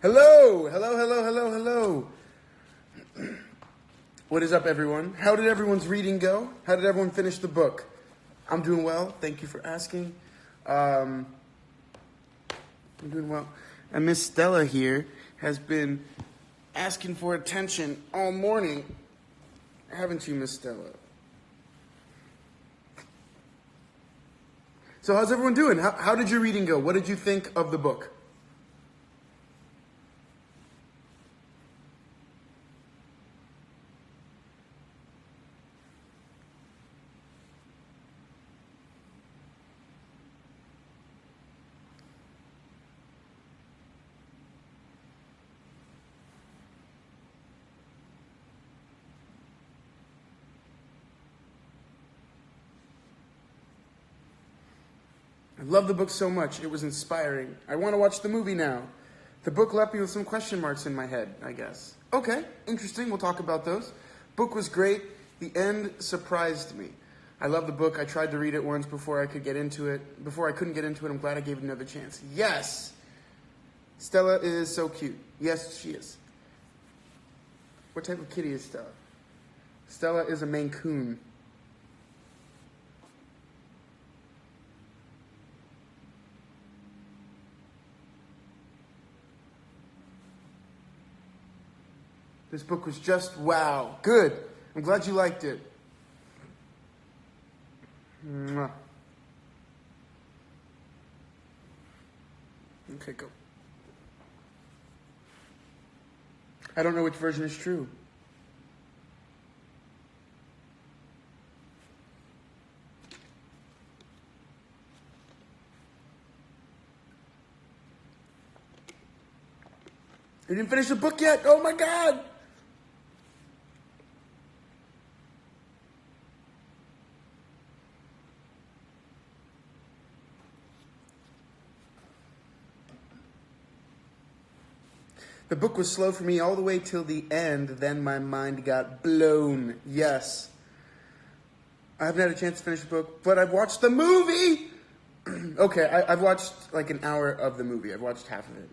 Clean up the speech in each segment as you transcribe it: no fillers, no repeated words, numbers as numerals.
Hello, hello, hello, hello, hello. What is up, everyone? How did everyone's reading go? How did everyone finish the book? I'm doing well. Thank you for asking. I'm doing well. And Miss Stella here has been asking for attention all morning. Haven't you, Miss Stella? So how's everyone doing? How did your reading go? What did you think of the book? I love the book so much. It was inspiring. I want to watch the movie now. The book left me with some question marks in my head, I guess. Okay, interesting. We'll talk about those. Book was great. The end surprised me. I love the book. I tried to read it once before I could get into it. Before I couldn't get into it, I'm glad I gave it another chance. Yes! Stella is so cute. Yes, she is. What type of kitty is Stella? Stella is a Maine Coon. This book was just wow. Good. I'm glad you liked it. Mwah. Okay, go. I don't know which version is true. You didn't finish the book yet? Oh my God! The book was slow for me all the way till the end, then my mind got blown. Yes. I haven't had a chance to finish the book, but I've watched the movie! Okay, I've watched like an hour of the movie. I've watched half of it.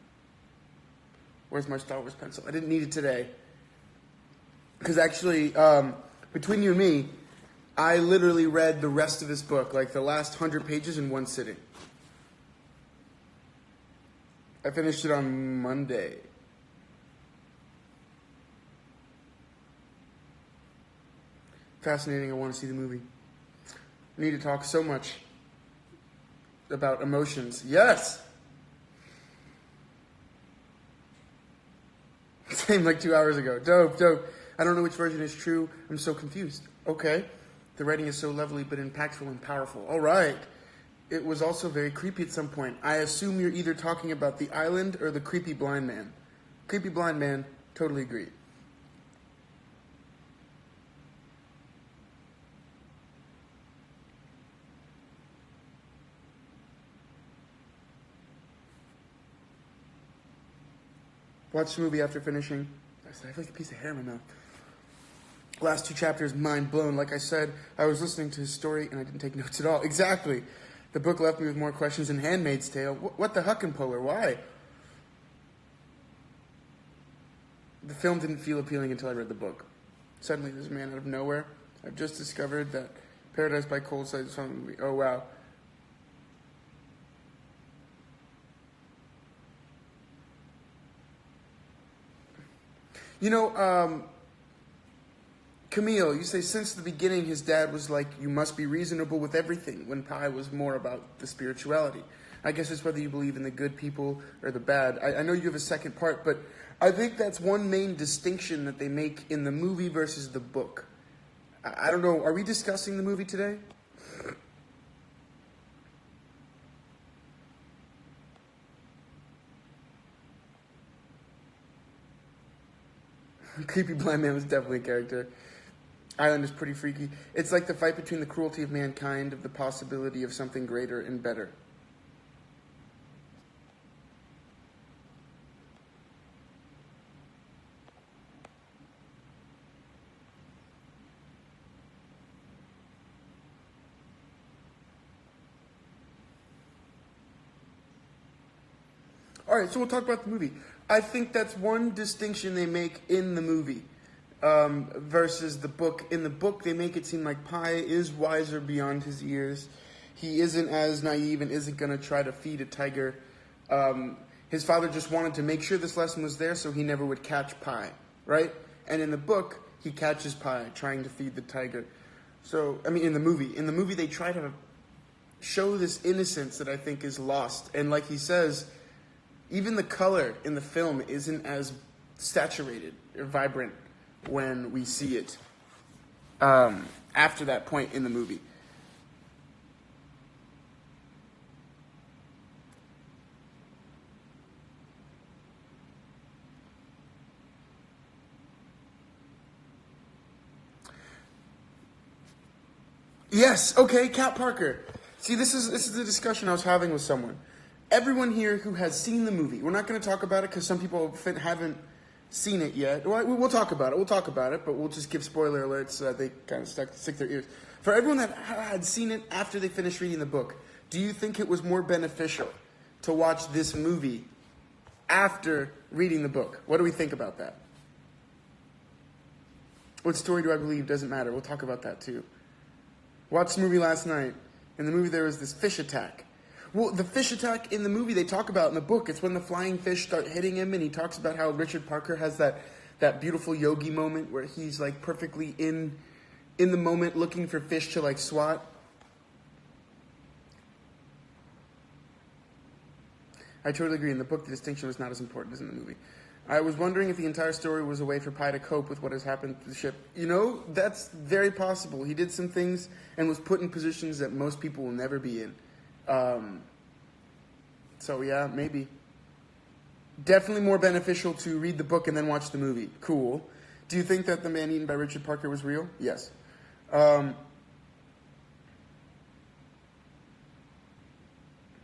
Where's my Star Wars pencil? I didn't need it today. Because actually, between you and me, I literally read the rest of this book, like the last 100 pages in one sitting. I finished it on Monday. Fascinating. I want to see the movie. I need to talk so much about emotions. Yes! Same like 2 hours ago. Dope, dope. I don't know which version is true. I'm so confused. Okay. The writing is so lovely but impactful and powerful. All right. It was also very creepy at some point. I assume you're either talking about the island or the creepy blind man. Creepy blind man, totally agree. Watched the movie after finishing. I feel like a piece of hair in my mouth. Last 2 chapters, mind blown. Like I said, I was listening to his story and I didn't take notes at all. Exactly. The book left me with more questions than Handmaid's Tale. What the huck and puller? Why? The film didn't feel appealing until I read the book. Suddenly, there's a man out of nowhere. I've just discovered that Paradise by Cold is from the movie. Oh, wow. You know, Camille, you say since the beginning his dad was like, you must be reasonable with everything, when Pi was more about the spirituality. I guess it's whether you believe in the good people or the bad. I know you have a second part, but I think that's one main distinction that they make in the movie versus the book. I don't know, are we discussing the movie today? Creepy blind man was definitely a character. Island is pretty freaky. It's like the fight between the cruelty of mankind of the possibility of something greater and better. All right, so we'll talk about the movie. I think that's one distinction they make in the movie versus the book. In the book, they make it seem like Pi is wiser beyond his years. He isn't as naive and isn't going to try to feed a tiger. His father just wanted to make sure this lesson was there so he never would catch Pi, right? And in the book, he catches Pi trying to feed the tiger. So, I mean, in the movie they try to show this innocence that I think is lost. And like he says, even the color in the film isn't as saturated or vibrant when we see it after that point in the movie. Yes, okay, Cat Parker. See, this is the discussion I was having with someone. Everyone here who has seen the movie, we're not going to talk about it because some people haven't seen it yet. Well, we'll talk about it, but we'll just give spoiler alerts so that they kind of stick their ears. For everyone that had seen it after they finished reading the book, do you think it was more beneficial to watch this movie after reading the book? What do we think about that? What story do I believe? Doesn't matter. We'll talk about that too. Watched the movie last night. In the movie, there was this fish attack. Well, the fish attack in the movie they talk about in the book, it's when the flying fish start hitting him, and he talks about how Richard Parker has that beautiful yogi moment where he's like perfectly in the moment looking for fish to like swat. I totally agree. In the book, the distinction was not as important as in the movie. I was wondering if the entire story was a way for Pi to cope with what has happened to the ship. You know, that's very possible. He did some things and was put in positions that most people will never be in. So yeah, maybe. Definitely more beneficial to read the book and then watch the movie. Cool. Do you think that the man eaten by Richard Parker was real? Yes.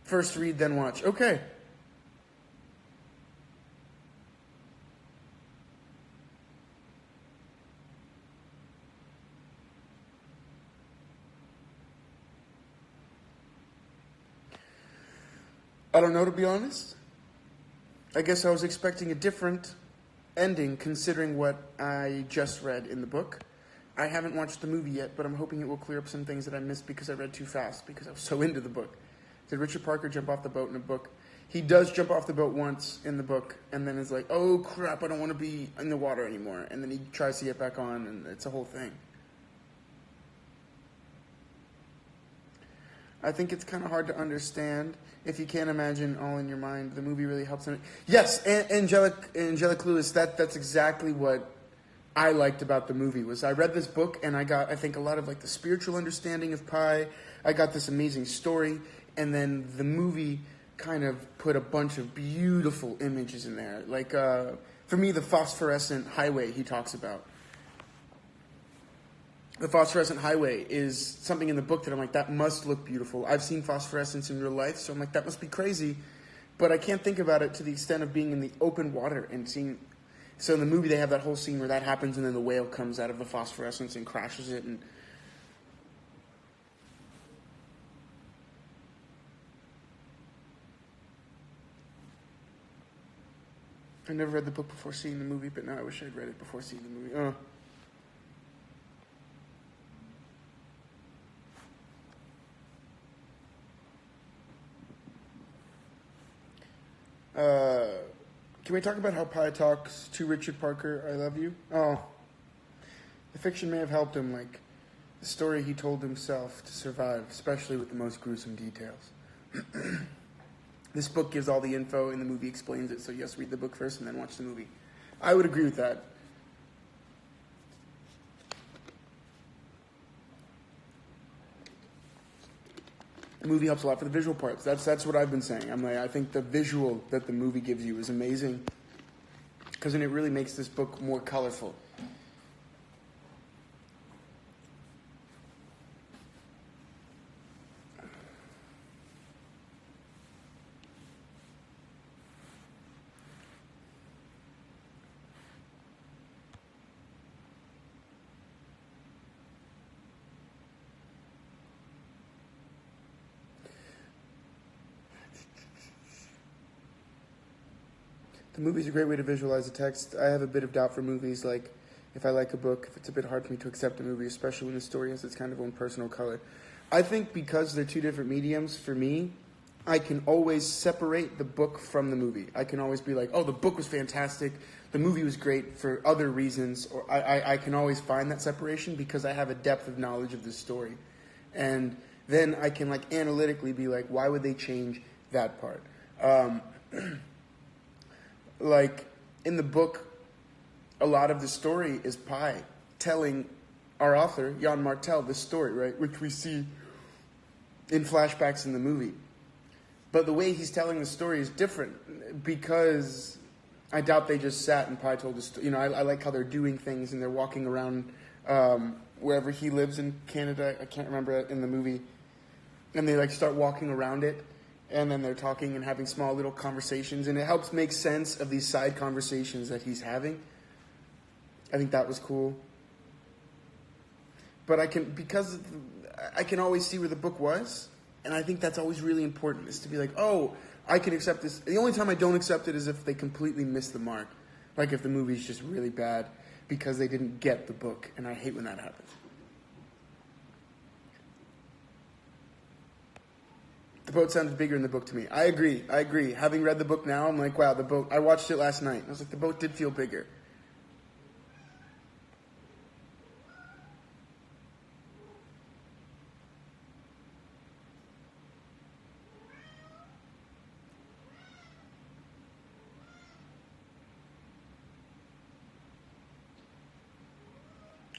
First read, then watch. Okay. I don't know, to be honest. I guess I was expecting a different ending considering what I just read in the book. I haven't watched the movie yet, but I'm hoping it will clear up some things that I missed because I read too fast because I was so into the book. Did Richard Parker jump off the boat in the book? He does jump off the boat once in the book and then is like, oh crap, I don't want to be in the water anymore. And then he tries to get back on and it's a whole thing. I think it's kind of hard to understand if you can't imagine all in your mind. The movie really helps in it. Yes, Angelic Lewis, that's exactly what I liked about the movie. Was I read this book and I got, I think, a lot of like the spiritual understanding of Pi. I got this amazing story, and then the movie kind of put a bunch of beautiful images in there. Like, for me, the phosphorescent highway he talks about. The phosphorescent highway is something in the book that I'm like, that must look beautiful. I've seen phosphorescence in real life, so I'm like, that must be crazy. But I can't think about it to the extent of being in the open water and seeing. So in the movie, they have that whole scene where that happens, and then the whale comes out of the phosphorescence and crashes it. And I never read the book before seeing the movie, but now I wish I'd read it before seeing the movie. Can we talk about how Pi talks to Richard Parker, I love you? Oh, the fiction may have helped him, like the story he told himself to survive, especially with the most gruesome details. This book gives all the info and the movie explains it, so yes, read the book first and then watch the movie. I would agree with that. The movie helps a lot for the visual parts. That's what I've been saying. I think the visual that the movie gives you is amazing because then it really makes this book more colorful. The movie's a great way to visualize the text. I have a bit of doubt for movies, like if I like a book, if it's a bit hard for me to accept a movie, especially when the story has its kind of own personal color. I think because they're two different mediums, for me, I can always separate the book from the movie. I can always be like, oh, the book was fantastic, the movie was great for other reasons, or I can always find that separation because I have a depth of knowledge of the story. And then I can like analytically be like, why would they change that part? Like in the book, a lot of the story is Pi telling our author, Jan Martel, this story, right? Which we see in flashbacks in the movie. But the way he's telling the story is different because I doubt they just sat and Pi told the story. You know, I like how they're doing things and they're walking around wherever he lives in Canada. I can't remember in the movie. And they like start walking around it. And then they're talking and having small little conversations. And it helps make sense of these side conversations that he's having. I think that was cool. But I can always see where the book was. And I think that's always really important, is to be like, oh, I can accept this. The only time I don't accept it is if they completely miss the mark. Like if the movie's just really bad because they didn't get the book. And I hate when that happens. The boat sounded bigger in the book to me. I agree. Having read the book now, I'm like, wow, the boat. I watched it last night. I was like, the boat did feel bigger.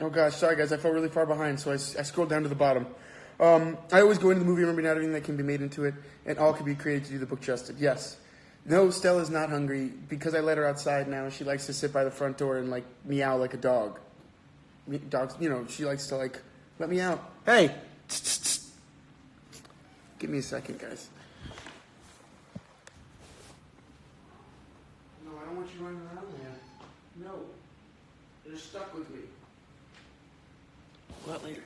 Oh gosh, sorry guys, I fell really far behind, so I scrolled down to the bottom. I always go into the movie remembering not everything that can be made into it, and all can be created to do the book justice. Yes. No, Stella's not hungry. Because I let her outside now, she likes to sit by the front door and, like, meow like a dog. Dogs, you know, she likes to, like, let me out. Hey! Give me a second, guys. No, I don't want you running around there. No. You're stuck with me. Go out later.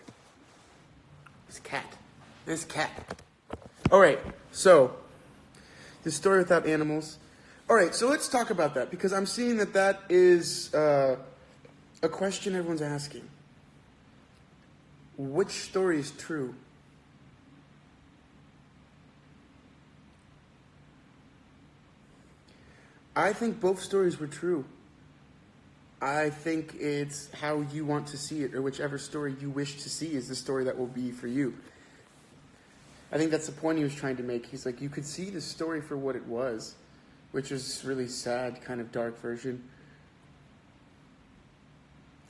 This cat. All right, so the story without animals. All right, so let's talk about that because I'm seeing that is a question everyone's asking. Which story is true? I think both stories were true. I think it's how you want to see it, or whichever story you wish to see is the story that will be for you. I think that's the point he was trying to make. He's like, you could see the story for what it was, which is really sad, kind of dark version.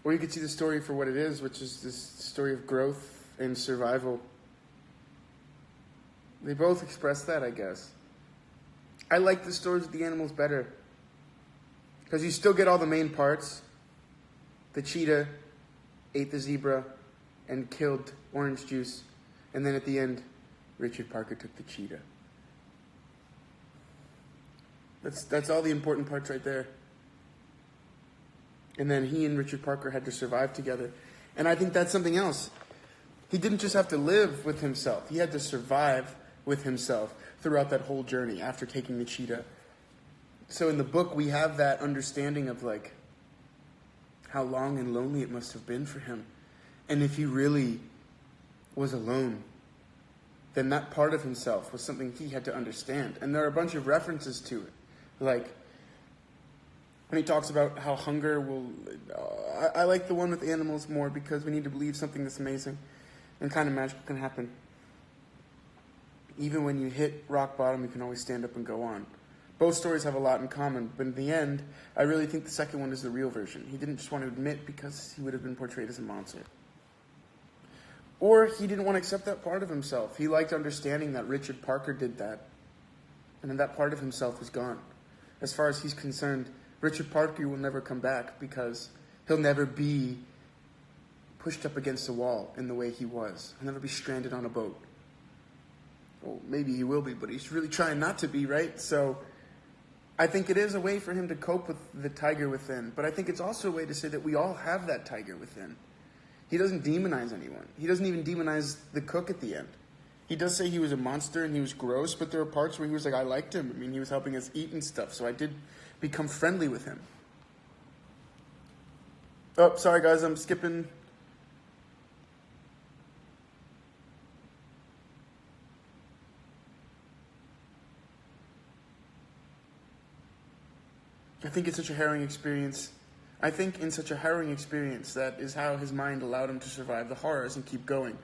Or you could see the story for what it is, which is this story of growth and survival. They both express that, I guess. I like the stories with the animals better. Because you still get all the main parts. The cheetah ate the zebra and killed Orange Juice. And then at the end, Richard Parker took the cheetah. That's all the important parts right there. And then he and Richard Parker had to survive together. And I think that's something else. He didn't just have to live with himself. He had to survive with himself throughout that whole journey after taking the cheetah. So in the book, we have that understanding of like how long and lonely it must have been for him. And if he really was alone, then that part of himself was something he had to understand. And there are a bunch of references to it. Like when he talks about how hunger will... I like the one with animals more because we need to believe something that's amazing and kind of magical can happen. Even when you hit rock bottom, you can always stand up and go on. Both stories have a lot in common, but in the end, I really think the second one is the real version. He didn't just want to admit because he would have been portrayed as a monster. Or he didn't want to accept that part of himself. He liked understanding that Richard Parker did that. And then that part of himself was gone. As far as he's concerned, Richard Parker will never come back because he'll never be pushed up against a wall in the way he was. He'll never be stranded on a boat. Well, maybe he will be, but he's really trying not to be, right? So I think it is a way for him to cope with the tiger within. But I think it's also a way to say that we all have that tiger within. He doesn't demonize anyone. He doesn't even demonize the cook at the end. He does say he was a monster and he was gross, but there were parts where he was like, I liked him. I mean, he was helping us eat and stuff, so I did become friendly with him. Oh, sorry guys, I'm skipping. I think it's such a harrowing experience. I think in such a harrowing experience, that is how his mind allowed him to survive the horrors and keep going.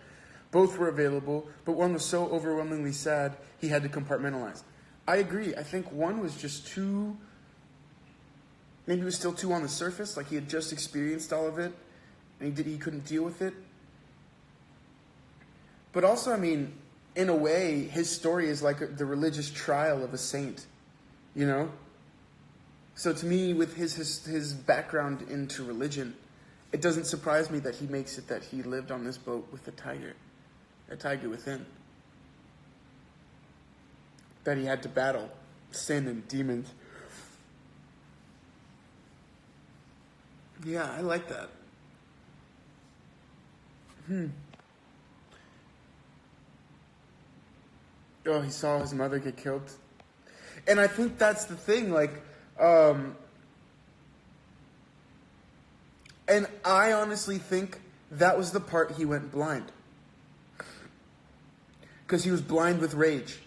Both were available, but one was so overwhelmingly sad, he had to compartmentalize. I agree. I think one was just too... Maybe it was still too on the surface, like he had just experienced all of it, and he couldn't deal with it. But also, I mean, in a way, his story is like the religious trial of a saint, you know? So to me, with his background into religion, it doesn't surprise me that he makes it that he lived on this boat with a tiger within. That he had to battle sin and demons. Yeah, I like that. Oh, he saw his mother get killed. And I think that's the thing, like, and I honestly think that was the part he went blind. Because he was blind with rage.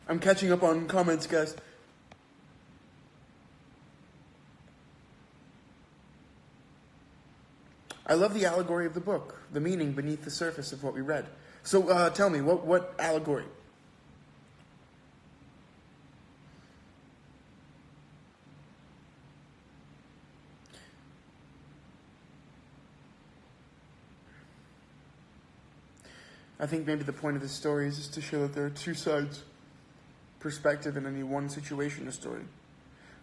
I'm catching up on comments, guys. I love the allegory of the book, the meaning beneath the surface of what we read. So tell me, what allegory? I think maybe the point of this story is just to show that there are two sides, perspective in any one situation or story.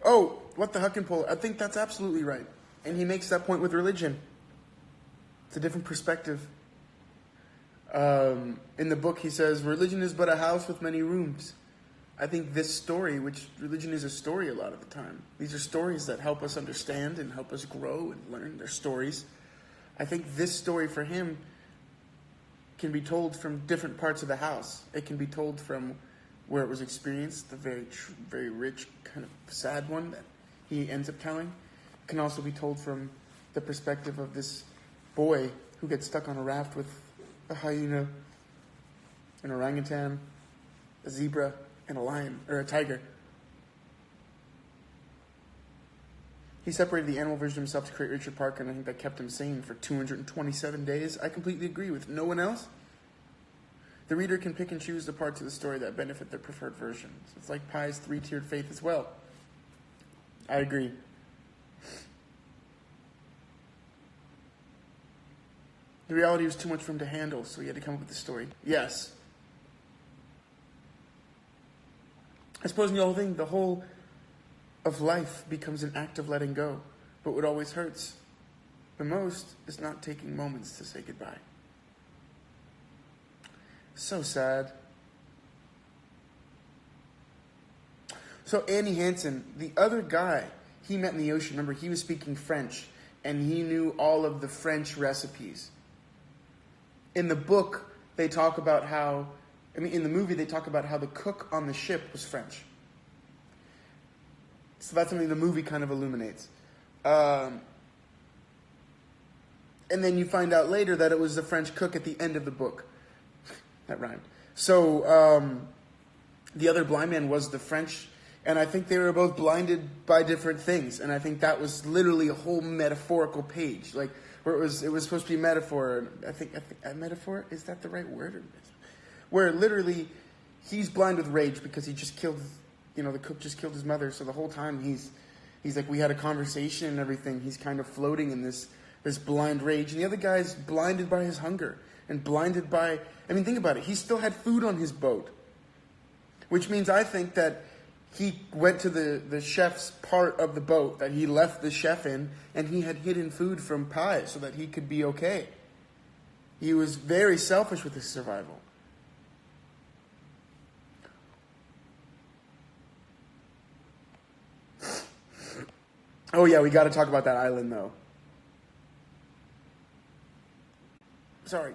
Oh, what the huck and pull? I think that's absolutely right. And he makes that point with religion. It's a different perspective. In the book he says, religion is but a house with many rooms. I think this story, which religion is a story a lot of the time. These are stories that help us understand and help us grow and learn. They're stories. I think this story for him can be told from different parts of the house. It can be told from where it was experienced, the very rich, kind of sad one that he ends up telling. It can also be told from the perspective of this boy who gets stuck on a raft with a hyena, an orangutan, a zebra, and a lion, or a tiger. He separated the animal version of himself to create Richard Parker, and I think that kept him sane for 227 days. I completely agree with no one else. The reader can pick and choose the parts of the story that benefit their preferred version. So it's like Pi's three-tiered faith as well. I agree. The reality was too much for him to handle, so he had to come up with the story. Yes. I suppose in the whole thing, the whole of life becomes an act of letting go. But what always hurts the most is not taking moments to say goodbye. So sad. So Annie Hansen, the other guy he met in the ocean, remember he was speaking French and he knew all of the French recipes. In the book, they talk about how, in the movie, they talk about how the cook on the ship was French. So that's something the movie kind of illuminates. And then you find out later that it was the French cook at the end of the book. That rhymed. So the other blind man was the French, and I think they were both blinded by different things. And I think that was literally a whole metaphorical page, like where it was supposed to be a metaphor. I think a metaphor, is that the right word? Where literally he's blind with rage because he just killed, the cook just killed his mother. So the whole time he's like, we had a conversation and everything. He's kind of floating in this blind rage, and the other guy's blinded by his hunger and blinded by. Think about it. He still had food on his boat, which means I think that he went to the chef's part of the boat that he left the chef in, and he had hidden food from Pi so that he could be okay. He was very selfish with his survival. Oh yeah, we got to talk about that island though. Sorry.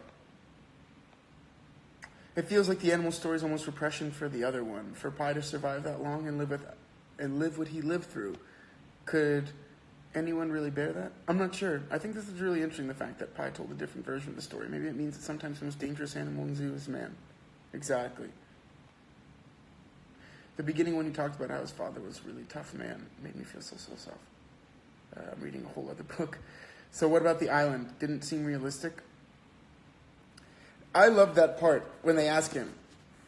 It feels like the animal story is almost repression for the other one. For Pi to survive that long and live what he lived through. Could anyone really bear that? I'm not sure. I think this is really interesting, the fact that Pi told a different version of the story. Maybe it means that sometimes the most dangerous animal in the zoo is man. Exactly. The beginning when he talked about how his father was a really tough man made me feel so soft. I'm reading a whole other book. So what about the island? Didn't seem realistic? I love that part when they ask him,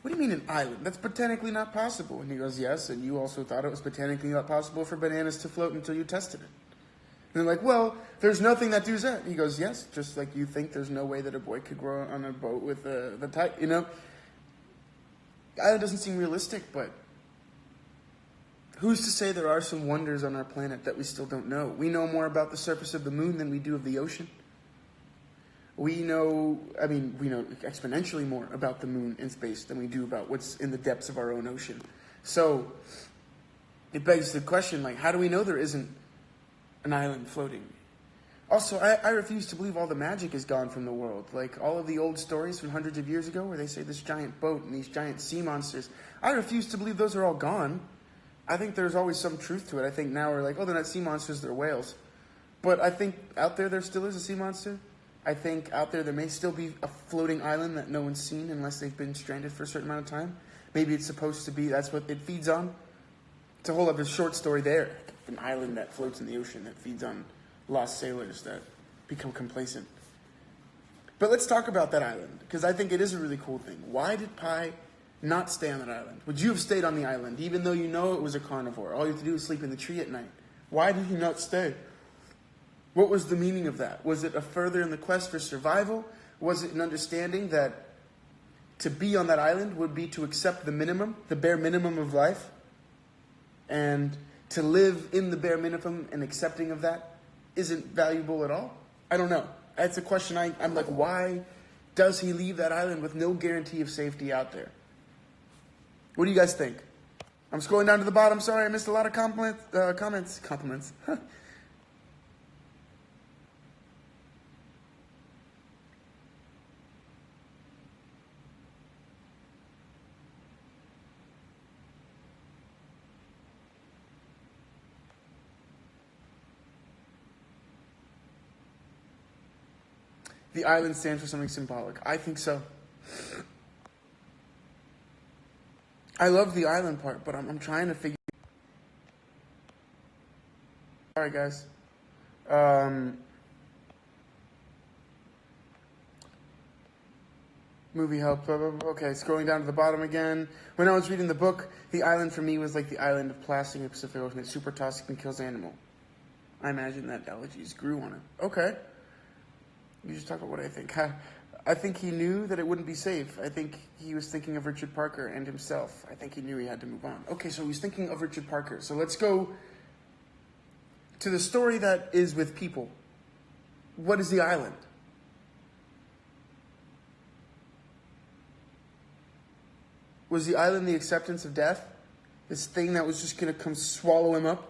what do you mean an island? That's botanically not possible. And he goes, yes, and you also thought it was botanically not possible for bananas to float until you tested it. And they're like, well, there's nothing that does that. And he goes, yes, just like you think there's no way that a boy could grow on a boat with the type, you know? The island doesn't seem realistic, but who's to say there are some wonders on our planet that we still don't know? We know more about the surface of the moon than we do of the ocean. We know exponentially more about the moon and space than we do about what's in the depths of our own ocean. So it begs the question, like, how do we know there isn't an island floating? Also, I refuse to believe all the magic is gone from the world. Like all of the old stories from hundreds of years ago where they say this giant boat and these giant sea monsters, I refuse to believe those are all gone. I think there's always some truth to it. I think now we're like, oh, they're not sea monsters, they're whales. But I think out there still is a sea monster. I think out there may still be a floating island that no one's seen unless they've been stranded for a certain amount of time. Maybe it's supposed to be, that's what it feeds on. It's a whole other short story there. An island that floats in the ocean that feeds on lost sailors that become complacent. But let's talk about that island, because I think it is a really cool thing. Why did Pi not stay on that island? Would you have stayed on the island, even though you know it was a carnivore? All you have to do is sleep in the tree at night. Why did he not stay? What was the meaning of that? Was it a further in the quest for survival? Was it an understanding that to be on that island would be to accept the minimum, the bare minimum of life? And to live in the bare minimum and accepting of that isn't valuable at all? I don't know. That's a question I'm like, why does he leave that island with no guarantee of safety out there? What do you guys think? I'm scrolling down to the bottom. Sorry, I missed a lot of comments. Compliments. The island stands for something symbolic. I think so. I love the island part, but I'm trying to figure... Sorry, guys. Movie help. Blah, blah, blah. Okay, scrolling down to the bottom again. When I was reading the book, the island for me was like the island of plastic in the Pacific Ocean. It's super toxic and kills animal. I imagine that allergies grew on it. Okay. You just talk about what I think. I think he knew that it wouldn't be safe. I think he was thinking of Richard Parker and himself. I think he knew he had to move on. Okay, so he's thinking of Richard Parker. So let's go to the story that is with people. What is the island? Was the island the acceptance of death? This thing that was just going to come swallow him up?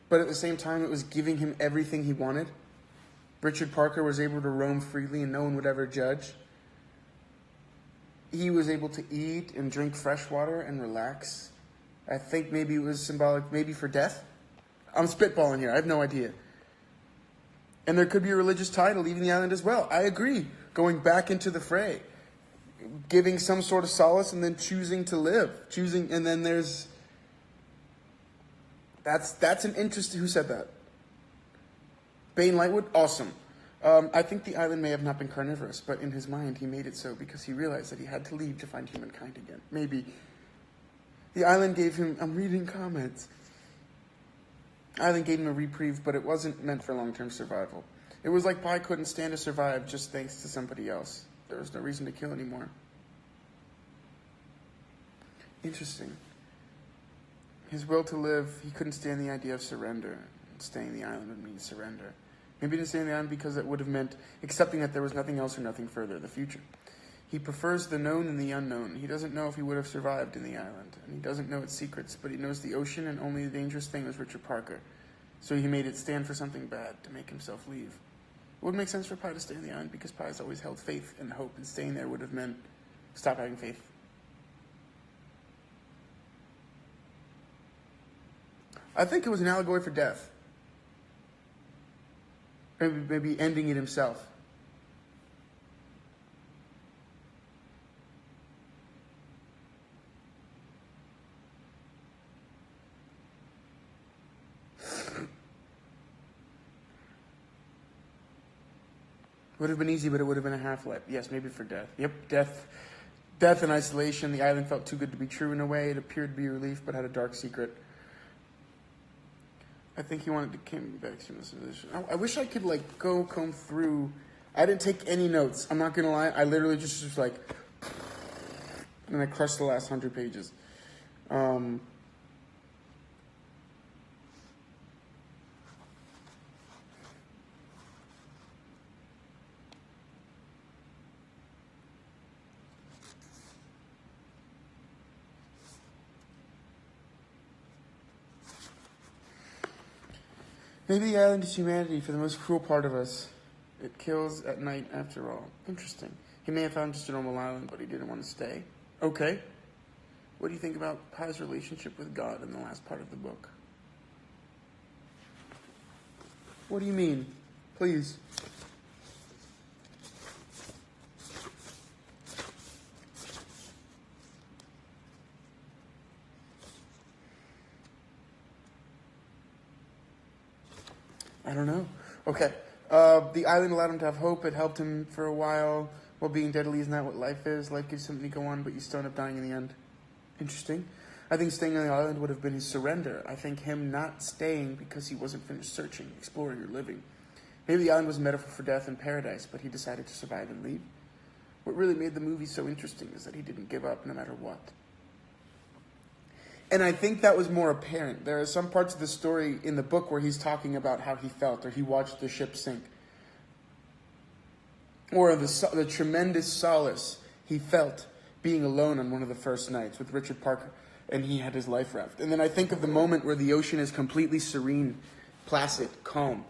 But at the same time, it was giving him everything he wanted? Richard Parker was able to roam freely and no one would ever judge. He was able to eat and drink fresh water and relax. I think maybe it was symbolic, maybe for death. I'm spitballing here. I have no idea. And there could be a religious tie to leaving the island as well. I agree. Going back into the fray. Giving some sort of solace and then choosing to live. And then there's... That's an interesting... Who said that? Bane Lightwood? Awesome. I think the island may have not been carnivorous, but in his mind he made it so because he realized that he had to leave to find humankind again. Maybe. The island gave him... I'm reading comments. The island gave him a reprieve, but it wasn't meant for long-term survival. It was like Pi couldn't stand to survive just thanks to somebody else. There was no reason to kill anymore. Interesting. His will to live, he couldn't stand the idea of surrender. Staying on the island would mean surrender. Maybe he didn't stay on the island because it would have meant accepting that there was nothing else or nothing further in the future. He prefers the known and the unknown. He doesn't know if he would have survived in the island. And he doesn't know its secrets, but he knows the ocean and only the dangerous thing was Richard Parker. So he made it stand for something bad to make himself leave. It would make sense for Pi to stay on the island because Pi's always held faith and hope, and staying there would have meant stop having faith. I think it was an allegory for death. Maybe ending it himself. Would have been easy, but it would have been a half-life. Yes, maybe for death. Yep, death. Death and isolation. The island felt too good to be true in a way. It appeared to be relief, but had a dark secret. I think he wanted to come back to this position. I wish I could, comb through. I didn't take any notes. I'm not going to lie. I literally just and I crushed the last 100 pages. Maybe the island is humanity for the most cruel part of us. It kills at night after all. Interesting. He may have found just a normal island, but he didn't want to stay. Okay. What do you think about Pi's relationship with God in the last part of the book? What do you mean? Please. I don't know. Okay. The island allowed him to have hope. It helped him for a while. While being deadly, isn't that what life is? Life gives you something to go on, but you still end up dying in the end. Interesting. I think staying on the island would have been his surrender. I think him not staying because he wasn't finished searching, exploring, or living. Maybe the island was a metaphor for death and paradise, but he decided to survive and leave. What really made the movie so interesting is that he didn't give up no matter what. And I think that was more apparent. There are some parts of the story in the book where he's talking about how he felt, or he watched the ship sink. Or the tremendous solace he felt being alone on one of the first nights with Richard Parker, and he had his life raft. And then I think of the moment where the ocean is completely serene, placid, calm,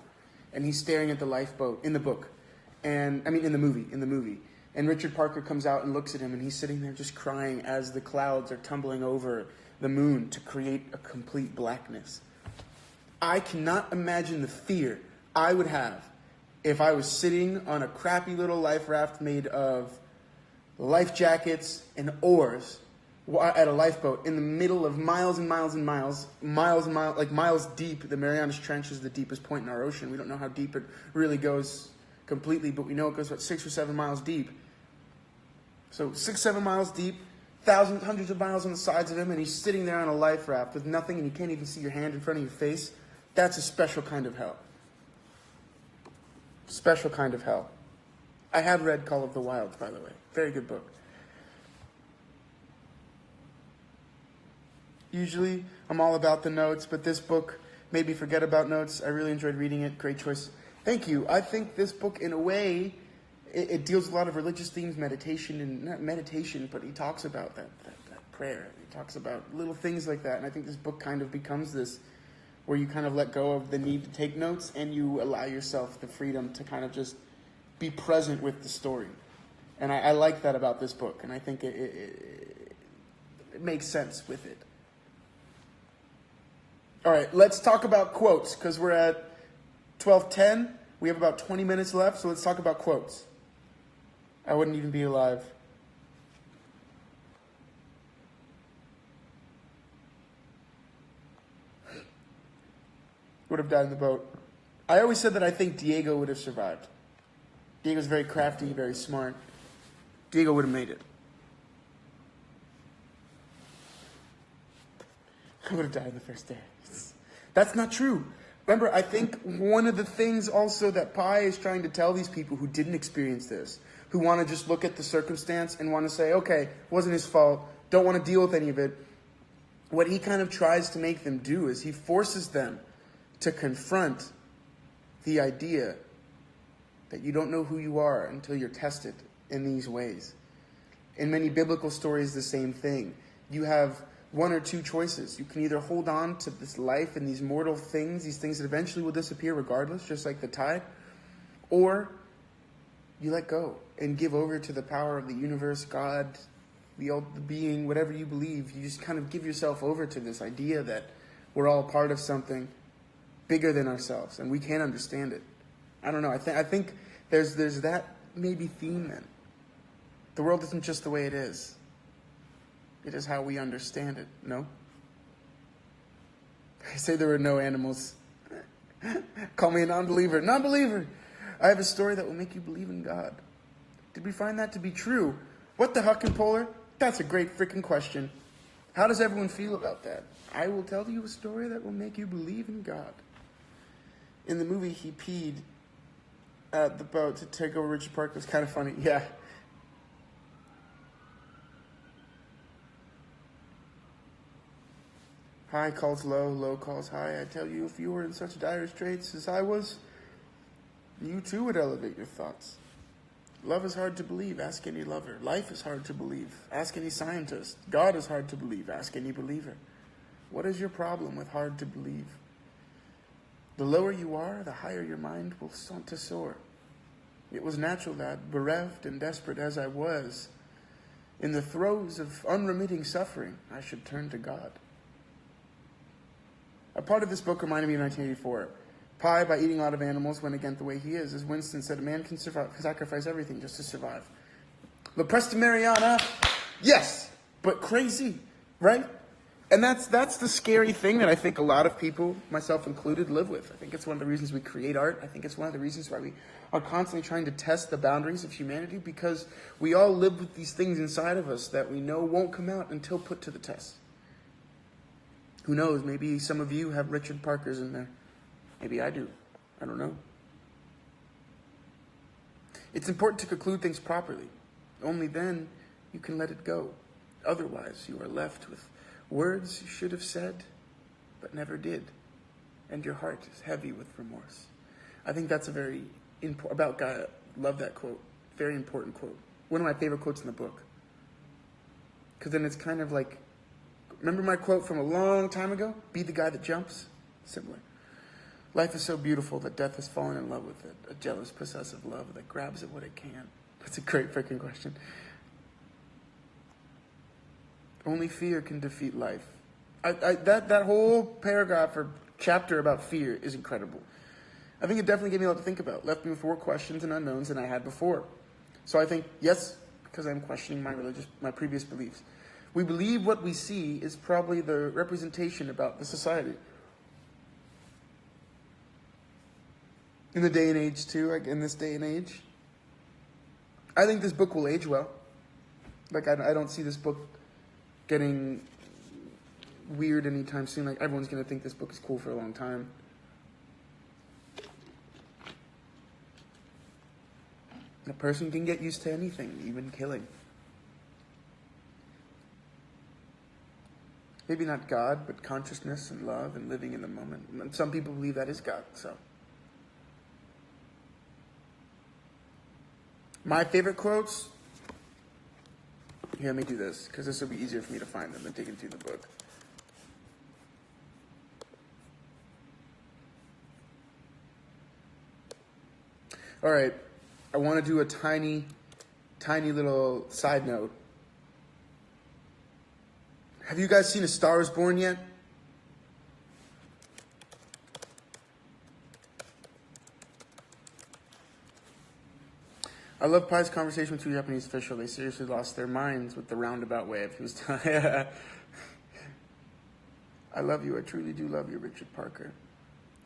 and he's staring at the lifeboat in the book. And in the movie. And Richard Parker comes out and looks at him, and he's sitting there just crying as the clouds are tumbling over the moon to create a complete blackness. I cannot imagine the fear I would have if I was sitting on a crappy little life raft made of life jackets and oars at a lifeboat in the middle of miles and miles and miles, miles deep. The Marianas Trench is the deepest point in our ocean. We don't know how deep it really goes completely, but we know it goes about 6 or 7 miles deep. So 6, 7 miles deep, thousands, hundreds of miles on the sides of him, and he's sitting there on a life raft with nothing, and you can't even see your hand in front of your face. That's a special kind of hell. Special kind of hell. I have read Call of the Wild, by the way. Very good book. Usually, I'm all about the notes, but this book made me forget about notes. I really enjoyed reading it. Great choice. Thank you. I think this book, in a way, it deals with a lot of religious themes, meditation, and not meditation, but he talks about that prayer. He talks about little things like that, and I think this book kind of becomes this, where you kind of let go of the need to take notes, and you allow yourself the freedom to kind of just be present with the story. And I like that about this book, and I think it makes sense with it. All right, let's talk about quotes, because we're at 12:10. We have about 20 minutes left, so let's talk about quotes. I wouldn't even be alive. Would have died in the boat. I always said that I think Diego would have survived. Diego's very crafty, very smart. Diego would have made it. I would have died the first day. That's not true. Remember, I think one of the things also that Pi is trying to tell these people who didn't experience this, who want to just look at the circumstance and want to say, okay, wasn't his fault, don't want to deal with any of it. What he kind of tries to make them do is he forces them to confront the idea that you don't know who you are until you're tested in these ways. In many biblical stories, the same thing. You have one or two choices. You can either hold on to this life and these mortal things, these things that eventually will disappear regardless, just like the tide, or you let go and give over to the power of the universe, God, the being, whatever you believe. You just kind of give yourself over to this idea that we're all part of something bigger than ourselves, and we can't understand it. I don't know. I think there's that maybe theme then. The world isn't just the way it is. It is how we understand it, no? I say there were no animals. Call me a non-believer. Non-believer! I have a story that will make you believe in God. Did we find that to be true? What the huck and polar? That's a great freaking question. How does everyone feel about that? I will tell you a story that will make you believe in God. In the movie, he peed at the boat to take over Richard Park. It was kind of funny. Yeah. High calls low, low calls high. I tell you, if you were in such dire straits as I was, you too would elevate your thoughts. Love is hard to believe. Ask any lover. Life is hard to believe. Ask any scientist. God is hard to believe. Ask any believer. What is your problem with hard to believe? The lower you are, the higher your mind will start to soar. It was natural that, bereft and desperate as I was, in the throes of unremitting suffering, I should turn to God. A part of this book reminded me of 1984. Pi, by eating a lot of animals, went against the way he is. As Winston said, a man can sacrifice everything just to survive. But Presta Mariana, yes, but crazy, right? And that's the scary thing that I think a lot of people, myself included, live with. I think it's one of the reasons we create art. I think it's one of the reasons why we are constantly trying to test the boundaries of humanity, because we all live with these things inside of us that we know won't come out until put to the test. Who knows? Maybe some of you have Richard Parkers in there. Maybe I do. I don't know. It's important to conclude things properly. Only then you can let it go. Otherwise, you are left with words you should have said, but never did. And your heart is heavy with remorse. I think that's a very important, about God. Love that quote. Very important quote. One of my favorite quotes in the book. Because then it's kind of like, remember my quote from a long time ago? Be the guy that jumps? Similar. Life is so beautiful that death has fallen in love with it. A jealous, possessive love that grabs at what it can. That's a great freaking question. Only fear can defeat life. That whole paragraph or chapter about fear is incredible. I think it definitely gave me a lot to think about. Left me with more questions and unknowns than I had before. So I think, yes, because I'm questioning my previous beliefs. We believe what we see is probably the representation about the society. In the day and age, too, like in this day and age. I think this book will age well. Like, I don't see this book getting weird anytime soon. Like, everyone's going to think this book is cool for a long time. A person can get used to anything, even killing. Maybe not God, but consciousness and love and living in the moment. And some people believe that is God, so. My favorite quotes, here, let me do this, because this will be easier for me to find them than digging through the book. All right, I want to do a tiny little side note. Have you guys seen A Star is Born yet? I love Pi's conversation with two Japanese officials. They seriously lost their minds with the roundabout way of he was telling. I love you. I truly do love you, Richard Parker.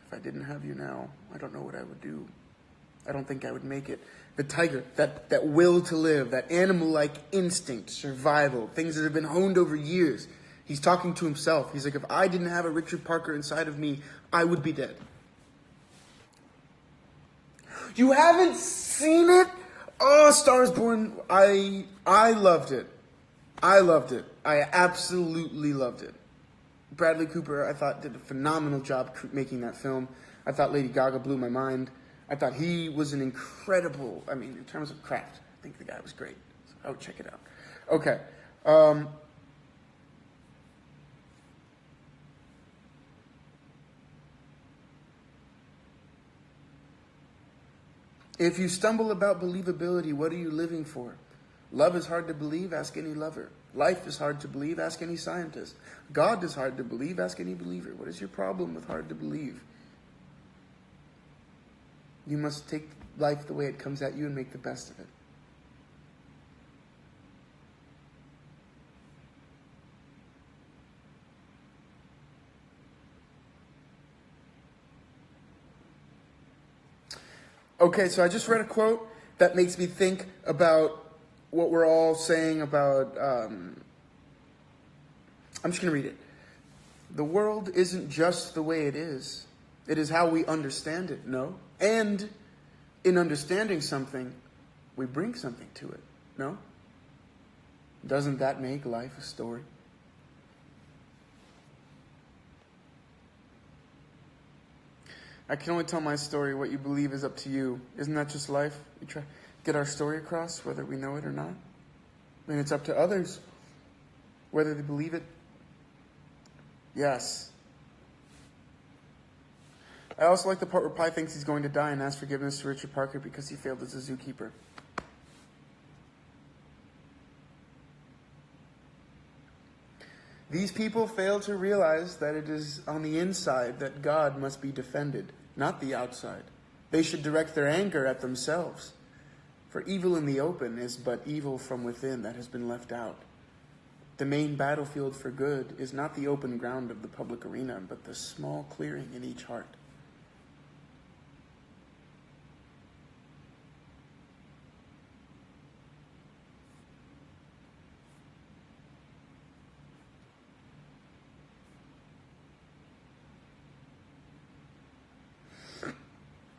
If I didn't have you now, I don't know what I would do. I don't think I would make it. The tiger, that will to live, that animal-like instinct, survival, things that have been honed over years. He's talking to himself. He's like, if I didn't have a Richard Parker inside of me, I would be dead. You haven't seen it? Oh, Star is Born. I loved it. I loved it. I absolutely loved it. Bradley Cooper, I thought, did a phenomenal job making that film. I thought Lady Gaga blew my mind. I thought he was an incredible, in terms of craft, I think the guy was great. So I would check it out. Okay. If you stumble about believability, what are you living for? Love is hard to believe, ask any lover. Life is hard to believe, ask any scientist. God is hard to believe, ask any believer. What is your problem with hard to believe? You must take life the way it comes at you and make the best of it. Okay, so I just read a quote that makes me think about what we're all saying about... I'm just going to read it. The world isn't just the way it is. It is how we understand it, no? And in understanding something, we bring something to it, no? Doesn't that make life a story? I can only tell my story. What you believe is up to you. Isn't that just life? We try to get our story across, whether we know it or not. And it's up to others, whether they believe it. Yes. I also like the part where Pi thinks he's going to die and asks forgiveness to Richard Parker because he failed as a zookeeper. These people fail to realize that it is on the inside that God must be defended, not the outside. They should direct their anger at themselves. For evil in the open is but evil from within that has been left out. The main battlefield for good is not the open ground of the public arena, but the small clearing in each heart.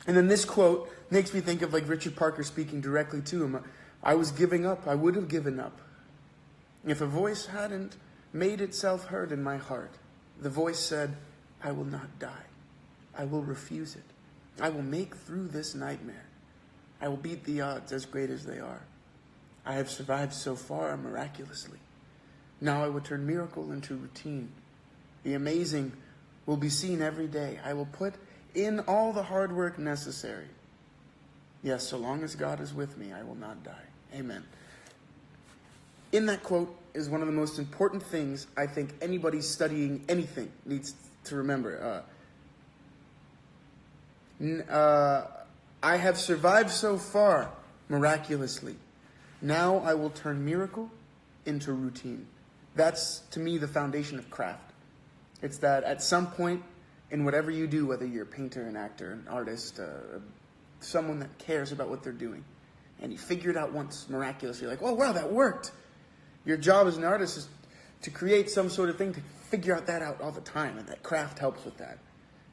And then this quote makes me think of like Richard Parker speaking directly to him. I was giving up. I would have given up. If a voice hadn't made itself heard in my heart, the voice said, I will not die. I will refuse it. I will make through this nightmare. I will beat the odds as great as they are. I have survived so far miraculously. Now I will turn miracle into routine. The amazing will be seen every day. I will put in all the hard work necessary. Yes, so long as God is with me, I will not die. Amen. In that quote is one of the most important things I think anybody studying anything needs to remember. I have survived so far miraculously. Now I will turn miracle into routine. That's, to me, the foundation of craft. It's that at some point in whatever you do, whether you're a painter, an actor, an artist, someone that cares about what they're doing, and you figure it out once miraculously, like, oh, wow, that worked. Your job as an artist is to create some sort of thing, to figure out that out all the time, and that craft helps with that.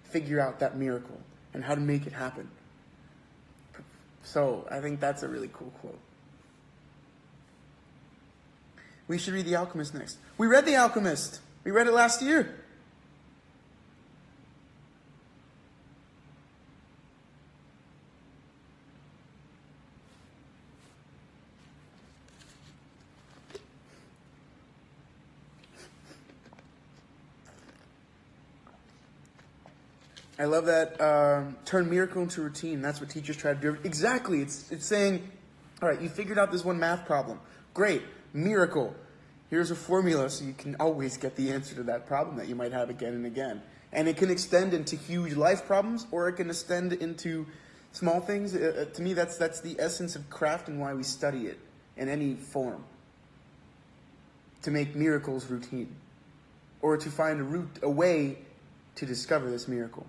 Figure out that miracle and how to make it happen. So I think that's a really cool quote. We should read The Alchemist next. We read The Alchemist. We read it last year. I love that turn miracle into routine. That's what teachers try to do. Exactly. It's saying, all right, you figured out this one math problem. Great. Miracle. Here's a formula so you can always get the answer to that problem that you might have again and again. And it can extend into huge life problems, or it can extend into small things. To me, that's the essence of craft and why we study it in any form. To make miracles routine. Or to find a way to discover this miracle.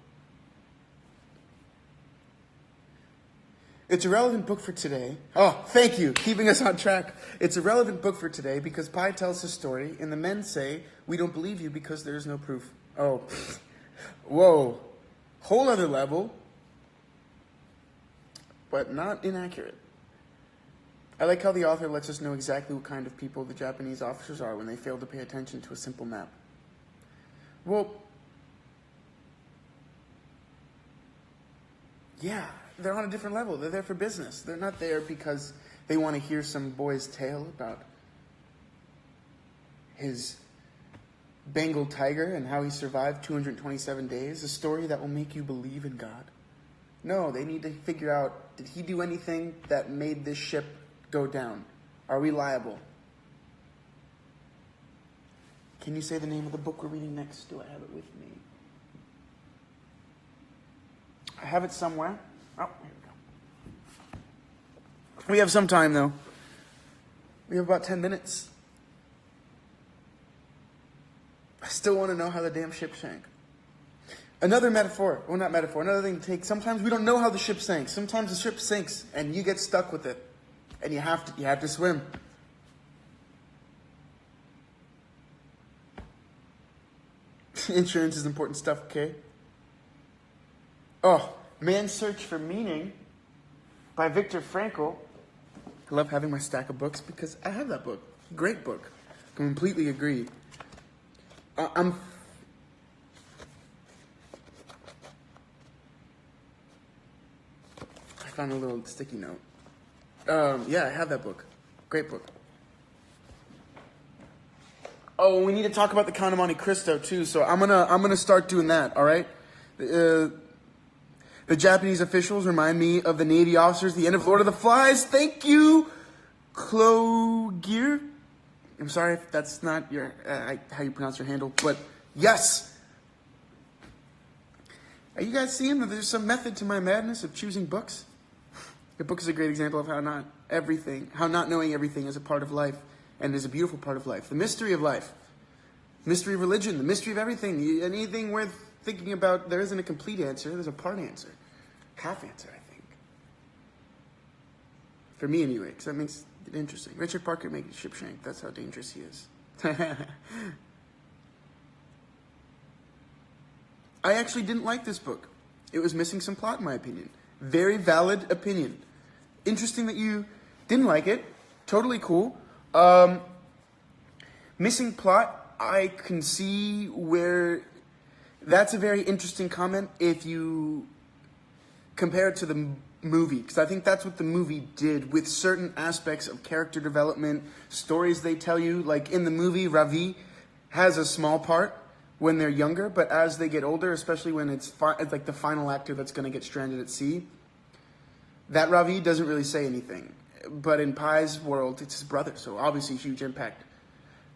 It's a relevant book for today. Oh, thank you. Keeping us on track. It's a relevant book for today because Pi tells his story and the men say, we don't believe you because there is no proof. Oh, whoa. Whole other level, but not inaccurate. I like how the author lets us know exactly what kind of people the Japanese officers are when they fail to pay attention to a simple map. Well, yeah, they're on a different level. They're there for business. They're not there because they want to hear some boy's tale about his Bengal tiger and how he survived 227 days, a story that will make you believe in God. No, they need to figure out Did he do anything that made this ship go down? Are we liable? Can you say the name of the book we're reading next? Do I have it with me? I have it somewhere. Oh, here we go. We have some time, though. We have about 10 minutes. I still want to know how the damn ship sank. Another metaphor. Well, not metaphor. Another thing to take. Sometimes we don't know how the ship sank. Sometimes the ship sinks, and you get stuck with it. And you have to swim. Insurance is important stuff, okay? Oh, Man's Search for Meaning by Viktor Frankl. I love having my stack of books because I have that book. Great book. Completely agree. I found a little sticky note. Yeah, I have that book. Great book. Oh, we need to talk about the Count of Monte Cristo too. So I'm gonna start doing that. All right. The Japanese officials remind me of the Navy officers at the end of Lord of the Flies. Thank you, Clogear. I'm sorry if that's not your how you pronounce your handle, but yes. Are you guys seeing that there's some method to my madness of choosing books? The book is a great example of how not knowing everything is a part of life and is a beautiful part of life. The mystery of life, mystery of religion, the mystery of everything. Anything worth thinking about, there isn't a complete answer. There's a part answer, half answer, I think. For me, anyway, because that makes it interesting. Richard Parker made Shipshank. That's how dangerous he is. I actually didn't like this book. It was missing some plot, in my opinion. Very valid opinion. Interesting that you didn't like it. Totally cool. Missing plot, I can see where that's a very interesting comment if you compare it to the movie. Because I think that's what the movie did with certain aspects of character development, stories they tell you. Like in the movie, Ravi has a small part when they're younger, but as they get older, especially when it's like the final actor that's going to get stranded at sea, that Ravi doesn't really say anything. But in Pi's world, it's his brother, so obviously huge impact.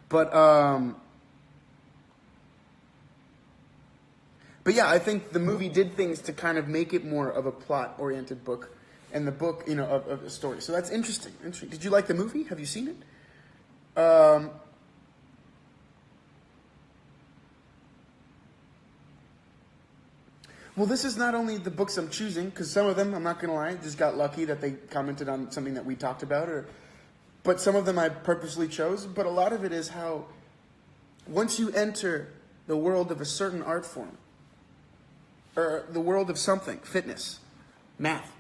But yeah, I think the movie did things to kind of make it more of a plot-oriented book, and the book, of a story. So that's interesting. Did you like the movie? Have you seen it? Well, this is not only the books I'm choosing, because some of them, I'm not going to lie, just got lucky that they commented on something that we talked about, but some of them I purposely chose. But a lot of it is how once you enter the world of a certain art form, or the world of something, fitness, math,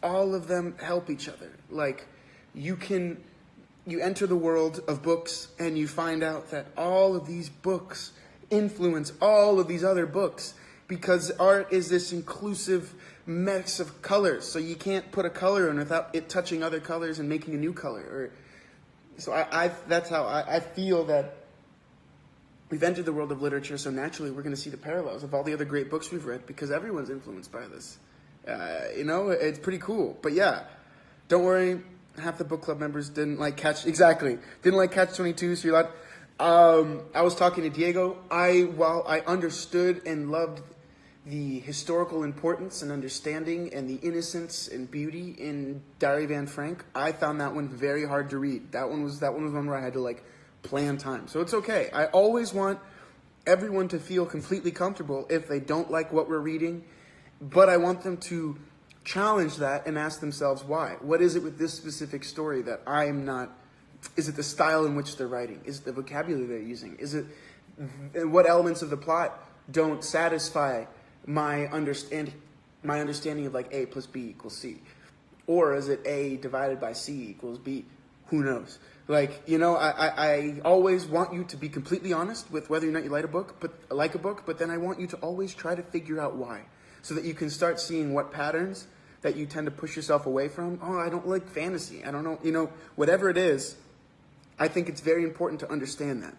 all of them help each other. Like, you enter the world of books and you find out that all of these books influence all of these other books, because art is this inclusive mix of colors. So you can't put a color in without it touching other colors and making a new color. So that's how I feel that we've entered the world of literature. So naturally, we're going to see the parallels of all the other great books we've read, because everyone's influenced by this. It's pretty cool. But yeah, don't worry. Half the book club members didn't like Catch 22. So you're not. I was talking to Diego. While I understood and loved the historical importance and understanding and the innocence and beauty in Diary of Anne Frank, I found that one very hard to read. That one was one where I had to plan time. So it's okay. I always want everyone to feel completely comfortable if they don't like what we're reading, but I want them to challenge that and ask themselves why. What is it with this specific story that I'm not? Is it the style in which they're writing? Is it the vocabulary they're using? Is it what elements of the plot don't satisfy my understanding of A plus B equals C? Or is it A divided by C equals B? Who knows? I always want you to be completely honest with whether or not you like a book, but then I want you to always try to figure out why, so that you can start seeing what patterns that you tend to push yourself away from. Oh, I don't like fantasy. I don't know. Whatever it is, I think it's very important to understand that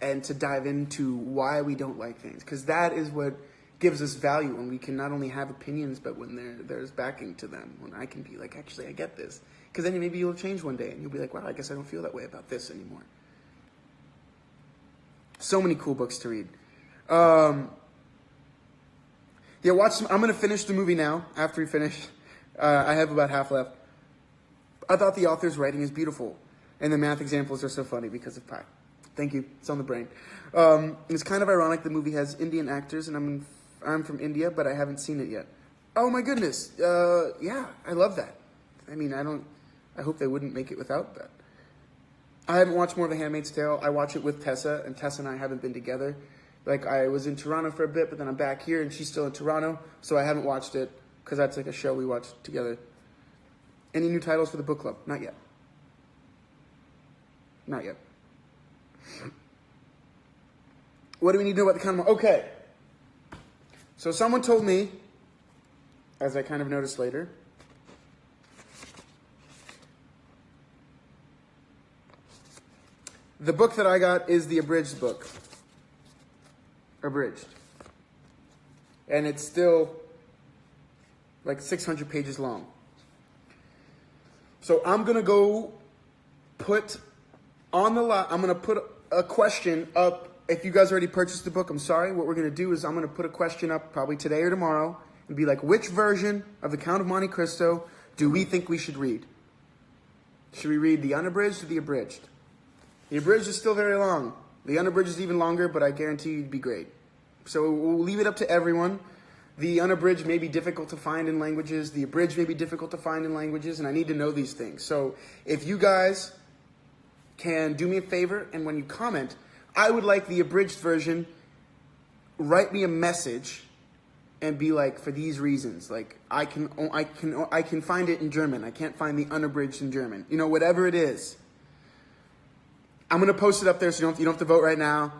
and to dive into why we don't like things, because that is what gives us value when we can not only have opinions, but when there's backing to them. When I can be like, actually, I get this. Because then maybe you'll change one day and you'll be like, wow, I guess I don't feel that way about this anymore. So many cool books to read. Yeah, I'm going to finish the movie now, after we finish. I have about half left. I thought the author's writing is beautiful. And the math examples are so funny because of pi. Thank you. It's on the brain. It's kind of ironic the movie has Indian actors, and I'm from India, but I haven't seen it yet. Oh my goodness. Yeah, I love that. I mean, I hope they wouldn't make it without that. I haven't watched more of The Handmaid's Tale. I watch it with Tessa, and Tessa and I haven't been together. Like, I was in Toronto for a bit, but then I'm back here, and she's still in Toronto, so I haven't watched it, because that's like a show we watch together. Any new titles for the book club? Not yet. Not yet. What do we need to know about the Count of Monte? Okay. So someone told me, as I kind of noticed later, the book that I got is the abridged book. Abridged. And it's still like 600 pages long. So I'm going to go put on the I'm going to put a question up. If you guys already purchased the book, I'm sorry. What we're going to do is I'm going to put a question up probably today or tomorrow and be like, which version of The Count of Monte Cristo do we think we should read? Should we read the unabridged or the abridged? The abridged is still very long. The unabridged is even longer, but I guarantee you'd be great. So we'll leave it up to everyone. The unabridged may be difficult to find in languages. The abridged may be difficult to find in languages, and I need to know these things. So if you guys can do me a favor, and when you comment, I would like the abridged version. Write me a message and be like, for these reasons. Like, I can find it in German. I can't find the unabridged in German. You know, whatever it is. I'm going to post it up there so you don't have to vote right now.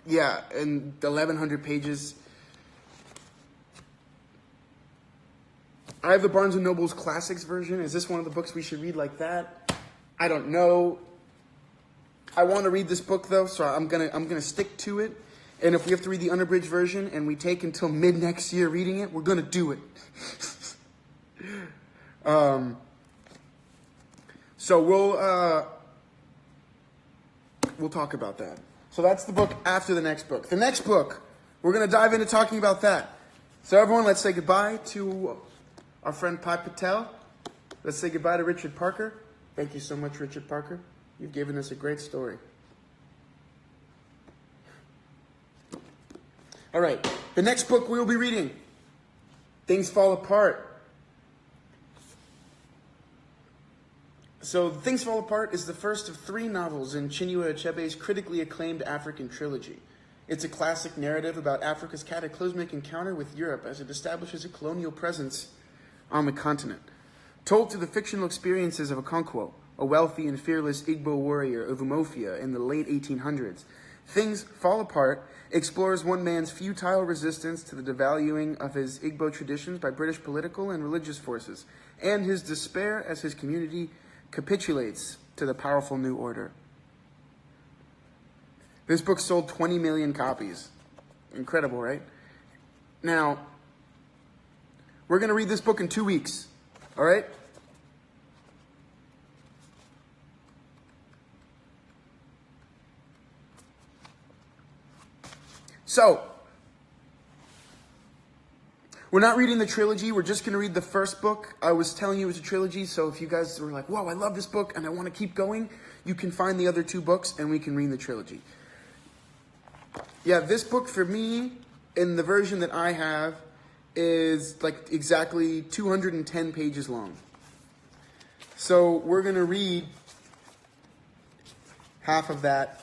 Yeah, and 1,100 pages. I have the Barnes & Noble's Classics version. Is this one of the books we should read like that? I don't know. I want to read this book, though, so I'm gonna stick to it. And if we have to read the unabridged version and we take until mid-next year reading it, we're going to do it. So we'll talk about that. So that's the book after the next book. The next book, we're going to dive into talking about that. So everyone, let's say goodbye to our friend Pai Patel. Let's say goodbye to Richard Parker. Thank you so much, Richard Parker. You've given us a great story. All right, the next book we will be reading, Things Fall Apart. So, Things Fall Apart is the first of 3 novels in Chinua Achebe's critically acclaimed African trilogy. It's a classic narrative about Africa's cataclysmic encounter with Europe as it establishes a colonial presence on the continent. Told through the fictional experiences of Okonkwo, a wealthy and fearless Igbo warrior of Umofia in the late 1800s, Things Fall Apart explores one man's futile resistance to the devaluing of his Igbo traditions by British political and religious forces, and his despair as his community capitulates to the powerful new order. This book sold 20 million copies. Incredible, right? Now, we're going to read this book in 2 weeks. All right? So, we're not reading the trilogy. We're just going to read the first book. I was telling you it was a trilogy, so if you guys were like, whoa, I love this book and I want to keep going, you can find the other 2 books and we can read the trilogy. Yeah, this book for me, in the version that I have, is like exactly 210 pages long. So we're going to read half of that.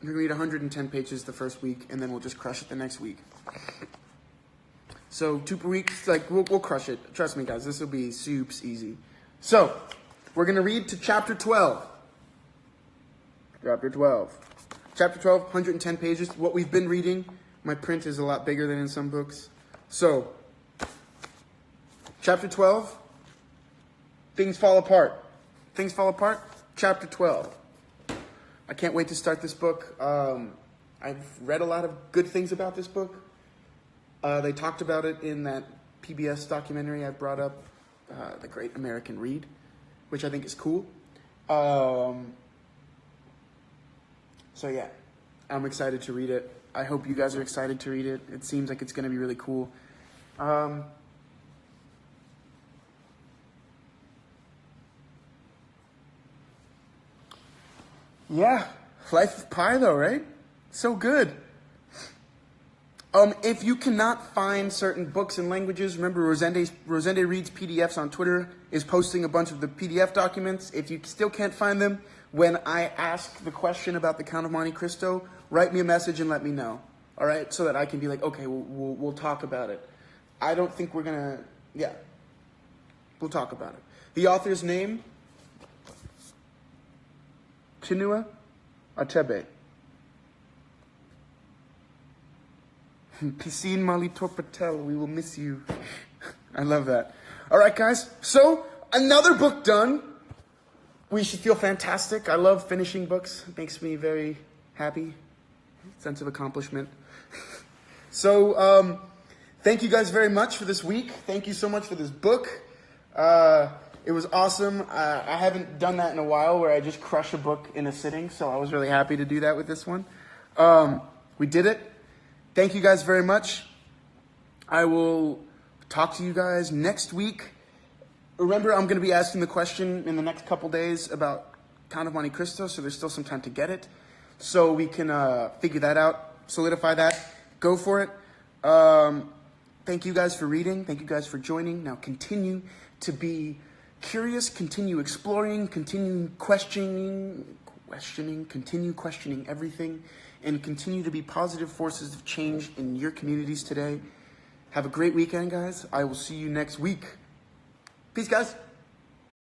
We're going to read 110 pages the first week, and then we'll just crush it the next week. So 2 per week, like we'll crush it. Trust me, guys, this will be soups easy. So we're going to read to chapter 12. Chapter 12. Chapter 12, 110 pages. What we've been reading, my print is a lot bigger than in some books. So, chapter 12, Things Fall Apart. Things Fall Apart, chapter 12. I can't wait to start this book. I've read a lot of good things about this book. They talked about it in that PBS documentary I brought up, The Great American Read, which I think is cool. So yeah, I'm excited to read it. I hope you guys are excited to read it. It seems like it's going to be really cool. Yeah, Life of Pi though, right? So good. If you cannot find certain books and languages, remember Rosende Reads PDFs on Twitter is posting a bunch of the PDF documents. If you still can't find them, when I ask the question about the Count of Monte Cristo, write me a message and let me know. All right, so that I can be like, okay, we'll talk about it. I don't think we're gonna, yeah, we'll talk about it. The author's name, Chinua Achebe. Piscine Malitor Patel, we will miss you. I love that. All right, guys. So, another book done. We should feel fantastic. I love finishing books. It makes me very happy. Sense of accomplishment. So, thank you guys very much for this week. Thank you so much for this book. It was awesome. I haven't done that in a while where I just crush a book in a sitting, so I was really happy to do that with this one. We did it. Thank you guys very much. I will talk to you guys next week. Remember, I'm going to be asking the question in the next couple days about Count of Monte Cristo, so there's still some time to get it. So we can figure that out, solidify that, go for it. Thank you guys for reading. Thank you guys for joining. Now continue to be curious, continue exploring, continue questioning, continue questioning everything, and continue to be positive forces of change in your communities today. Have a great weekend, guys. I will see you next week. Peace, guys.